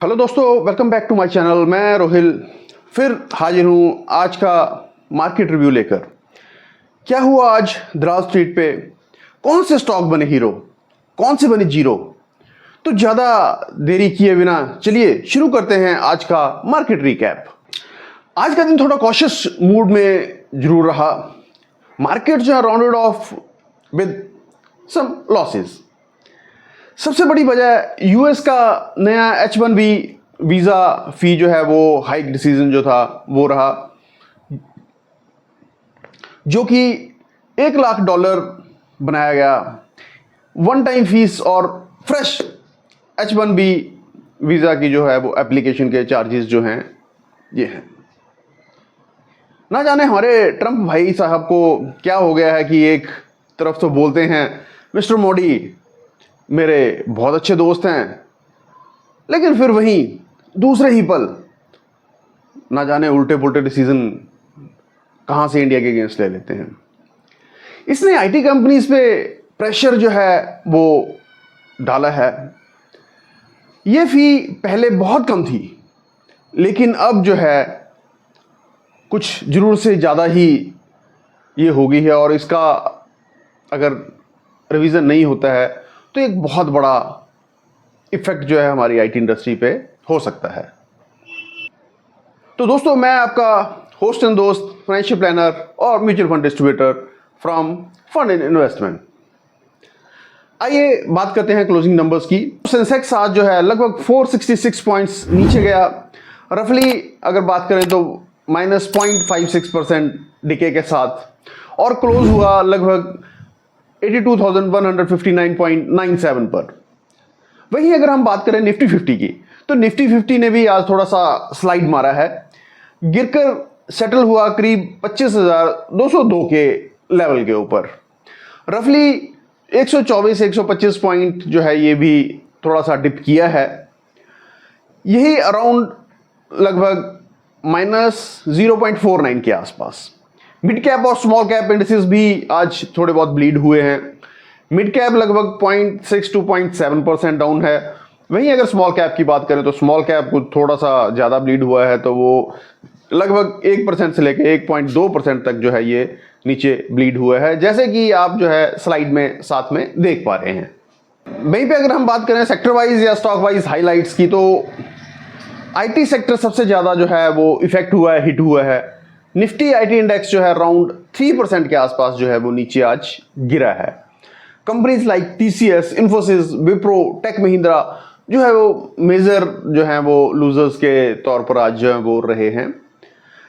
Hello दोस्तों, welcome back to my channel. मैं रोहिल फिर हाजिर हूँ आज का मार्केट रिव्यू लेकर। क्या हुआ आज दराज स्ट्रीट पे? कौन से स्टॉक बने हीरो, कौन से बने जीरो? तो ज़्यादा देरी किए बिना चलिए शुरू करते हैं आज का मार्केट रिकैप। आज का दिन थोड़ा कॉशियस मूड में जरूर रहा। मार्केट जो है rounded off with some losses. सबसे बड़ी वजह यूएस का नया H1B वीज़ा फ़ी जो है वो हाइक डिसीजन जो था वो रहा, जो कि $1 लाख बनाया गया। वन टाइम फीस और फ्रेश H1B वीज़ा की जो है वो एप्लीकेशन के चार्जेस जो हैं ये हैं। ना जाने हमारे ट्रंप भाई साहब को क्या हो गया है कि एक तरफ तो बोलते हैं मिस्टर मोदी मेरे बहुत अच्छे दोस्त हैं, लेकिन फिर वहीं दूसरे ही पल ना जाने उल्टे पुल्टे डिसीजन कहाँ से इंडिया के अगेंस्ट ले लेते हैं। इसने आईटी कंपनीज पे प्रेशर जो है वो डाला है। ये फी पहले बहुत कम थी, लेकिन अब जो है कुछ जरूर से ज़्यादा ही ये हो गई है, और इसका अगर रिवीजन नहीं होता है तो एक बहुत बड़ा इफेक्ट जो है हमारी आईटी इंडस्ट्री पे हो सकता है। तो दोस्तों, मैं आपका होस्ट एंड दोस्त, फाइनेंशियल प्लानर और mutual fund distributor from fund and investment. आइए बात करते हैं क्लोजिंग नंबर्स की। सेंसेक्स आज जो है लगभग 466 पॉइंट्स नीचे गया। रफली अगर बात करें तो -0.56% डिके के साथ, और क्लोज हुआ लगभग 82,159.97 पर। वहीं अगर हम बात करें निफ्टी 50 की, तो निफ्टी 50 ने भी आज थोड़ा सा स्लाइड मारा है, गिरकर सेटल हुआ करीब 25,202 के लेवल के ऊपर। रफली 124-125 पॉइंट जो है ये भी थोड़ा सा डिप किया है। यही अराउंड लगभग -0.49 के आसपास। मिड कैप और स्मॉल कैप इंडिसेस भी आज थोड़े बहुत ब्लीड हुए हैं। मिड कैप लगभग 0.6 to 0.7% डाउन है। वहीं अगर स्मॉल कैप की बात करें तो स्मॉल कैप को थोड़ा सा ज़्यादा ब्लीड हुआ है, तो वो लगभग 1% से लेकर 1.2% तक जो है ये नीचे ब्लीड हुआ है, जैसे कि आप जो है स्लाइड में साथ में देख पा रहे हैं। वहीं पे अगर हम बात करें सेक्टर वाइज या स्टॉक वाइज हाईलाइट्स की, तो आईटी सेक्टर सबसे ज़्यादा जो है वो इफेक्ट हुआ है, हिट हुआ है। निफ्टी आईटी इंडेक्स जो है अराउंड 3% के आसपास जो है वो नीचे आज गिरा है। Companies like TCS, Infosys, Wipro, Tech Mahindra जो है वो मेजर जो है वो लूजर्स के तौर पर आज जो है वो रहे हैं।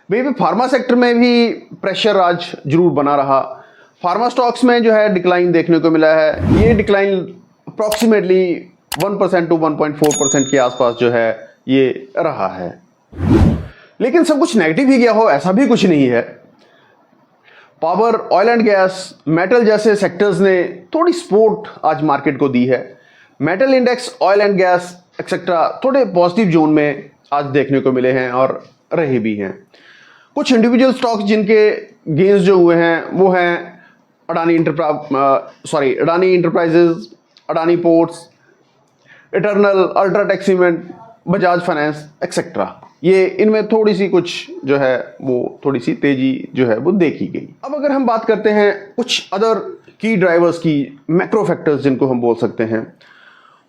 वहीं पे फार्मा सेक्टर में भी प्रेशर आज जरूर बना रहा। फार्मा स्टॉक्स में जो है डिक्लाइन देखने को मिला है। ये डिक्लाइन अप्रॉक्सीमेटली 1% to 1.4% के आसपास जो है ये रहा है। लेकिन सब कुछ नेगेटिव ही गया हो ऐसा भी कुछ नहीं है। Power, oil and gas, metal जैसे सेक्टर्स ने थोड़ी सपोर्ट आज मार्केट को दी है। Metal index, oil and gas etcetera थोड़े पॉजिटिव जोन में आज देखने को मिले हैं और रहे भी हैं। कुछ इंडिविजुअल स्टॉक्स जिनके गेन्स जो हुए हैं वो हैं Adani enterprises, Adani ports, eternal, UltraTech cement, Bajaj finance etcetera. ये इनमें थोड़ी सी कुछ जो है वो थोड़ी सी तेजी जो है वो देखी गई। अब अगर हम बात करते हैं कुछ अदर की ड्राइवर्स की, मैक्रो फैक्टर्स जिनको हम बोल सकते हैं,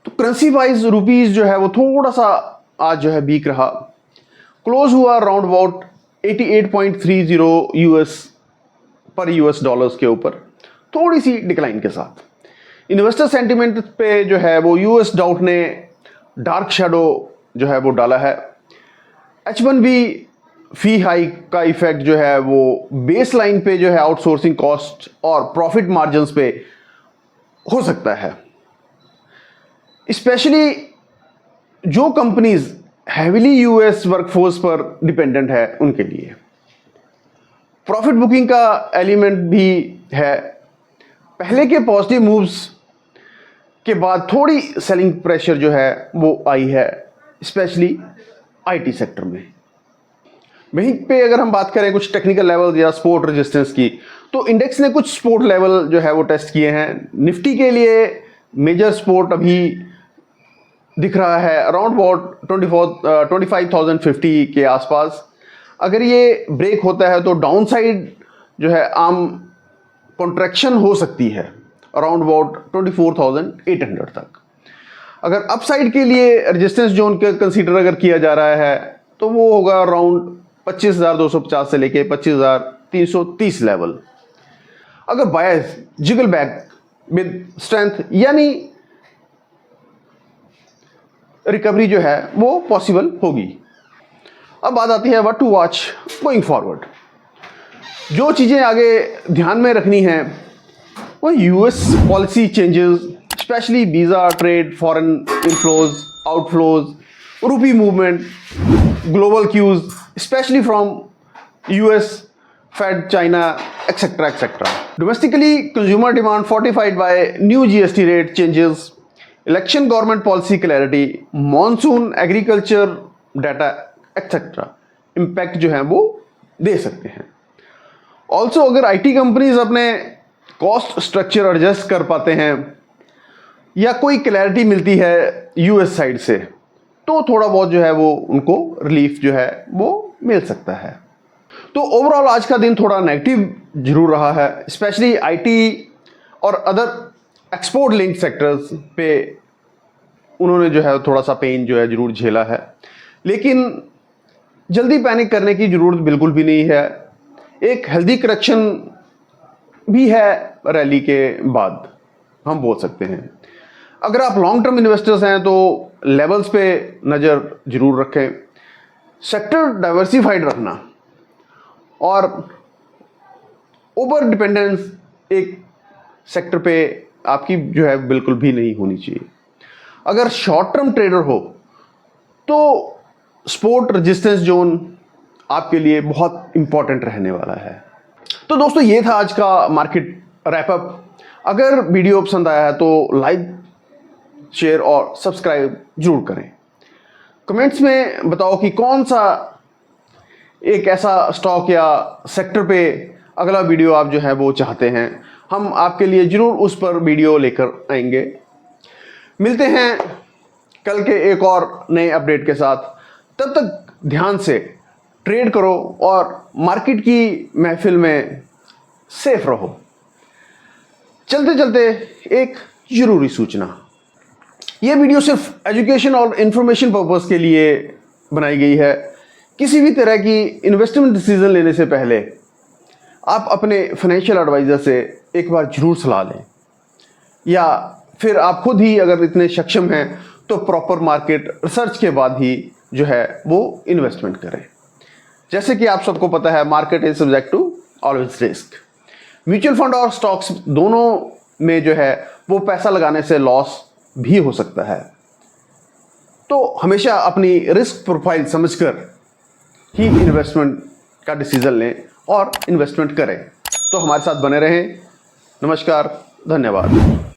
तो करेंसी वाइज रुपीज जो है वो थोड़ा सा आज जो है वीक रहा। क्लोज हुआ अराउंड अबाउट 88.30 यूएस पर यूएस डॉलर्स के ऊपर, थोड़ी सी डिक्लाइन के साथ। इन्वेस्टर सेंटिमेंट पे जो है वो यूएस डाउट ने डार्क शैडो जो है वो डाला है। H1B फी हाइक का इफेक्ट जो है वो बेस लाइन पे जो है आउटसोर्सिंग कॉस्ट और प्रॉफिट मार्जिन्स पे हो सकता है। स्पेशली जो कंपनीज हैविली यूएस वर्कफोर्स पर डिपेंडेंट है उनके लिए प्रॉफिट बुकिंग का एलिमेंट भी है। पहले के पॉजिटिव मूव्स के बाद थोड़ी सेलिंग प्रेशर जो है वो आई है, स्पेशली आईटी सेक्टर में। वहीं पे अगर हम बात करें कुछ टेक्निकल लेवल या सपोर्ट रेजिस्टेंस की, तो इंडेक्स ने कुछ सपोर्ट लेवल जो है वो टेस्ट किए हैं। निफ्टी के लिए मेजर सपोर्ट अभी दिख रहा है अराउंड अबाउट 25,050 के आसपास। अगर ये ब्रेक होता है तो डाउन साइड जो है आम कॉन्ट्रैक्शन हो सकती है अराउंड अबाउट 24,800 तक। अगर अपसाइड के लिए रेजिस्टेंस जोन के कंसीडर अगर किया जा रहा है तो वो होगा अराउंड 25,250 से लेके 25,330 लेवल। अगर bias jiggle back with strength यानी रिकवरी जो है वो पॉसिबल होगी। अब बात आती है what to watch going forward. जो चीज़ें आगे ध्यान में रखनी है वो US policy changes, especially visa, trade, foreign inflows, outflows, rupee movement, global cues especially from US, Fed, China, etcetera etcetera. Domestically consumer demand fortified by new GST rate changes, election government policy clarity, monsoon, agriculture data etcetera impact जो है वो दे सकते हैं। Also अगर IT companies अपने cost structure adjust कर पाते हैं या कोई क्लैरिटी मिलती है यूएस साइड से तो थोड़ा बहुत जो है वो उनको रिलीफ जो है वो मिल सकता है। तो ओवरऑल आज का दिन थोड़ा नेगेटिव जरूर रहा है, स्पेशली आईटी और अदर एक्सपोर्ट लिंक सेक्टर्स पे उन्होंने जो है थोड़ा सा पेन जो है जरूर झेला है। लेकिन जल्दी पैनिक करने की ज़रूरत बिल्कुल भी नहीं है। एक हेल्दी करेक्शन भी है रैली के बाद, हम बोल सकते हैं। अगर आप लॉन्ग टर्म इन्वेस्टर्स हैं तो लेवल्स पे नज़र जरूर रखें, सेक्टर डाइवर्सिफाइड रखना और ओवर डिपेंडेंस एक सेक्टर पे आपकी जो है बिल्कुल भी नहीं होनी चाहिए। अगर शॉर्ट टर्म ट्रेडर हो तो सपोर्ट रेजिस्टेंस जोन आपके लिए बहुत इंपॉर्टेंट रहने वाला है। तो दोस्तों ये था आज का मार्केट रैपअप। अगर वीडियो पसंद आया है तो लाइक, शेयर और सब्सक्राइब जरूर करें। कमेंट्स में बताओ कि कौन सा एक ऐसा स्टॉक या सेक्टर पे अगला वीडियो आप जो है वो चाहते हैं, हम आपके लिए जरूर उस पर वीडियो लेकर आएंगे। मिलते हैं कल के एक और नए अपडेट के साथ। तब तक ध्यान से ट्रेड करो और मार्केट की महफिल में सेफ रहो। चलते चलते एक जरूरी सूचना, ये वीडियो सिर्फ एजुकेशन और इंफॉर्मेशन पर्पस के लिए बनाई गई है। किसी भी तरह की इन्वेस्टमेंट डिसीजन लेने से पहले आप अपने फाइनेंशियल एडवाइज़र से एक बार जरूर सलाह लें, या फिर आप खुद ही अगर इतने सक्षम हैं तो प्रॉपर मार्केट रिसर्च के बाद ही जो है वो इन्वेस्टमेंट करें। जैसे कि आप सबको पता है market is subject to always risk. Mutual fund और स्टॉक्स दोनों में जो है वो पैसा लगाने से लॉस भी हो सकता है। तो हमेशा अपनी रिस्क प्रोफाइल समझकर ही इन्वेस्टमेंट का डिसीजन लें और इन्वेस्टमेंट करें। तो हमारे साथ बने रहें। नमस्कार, धन्यवाद।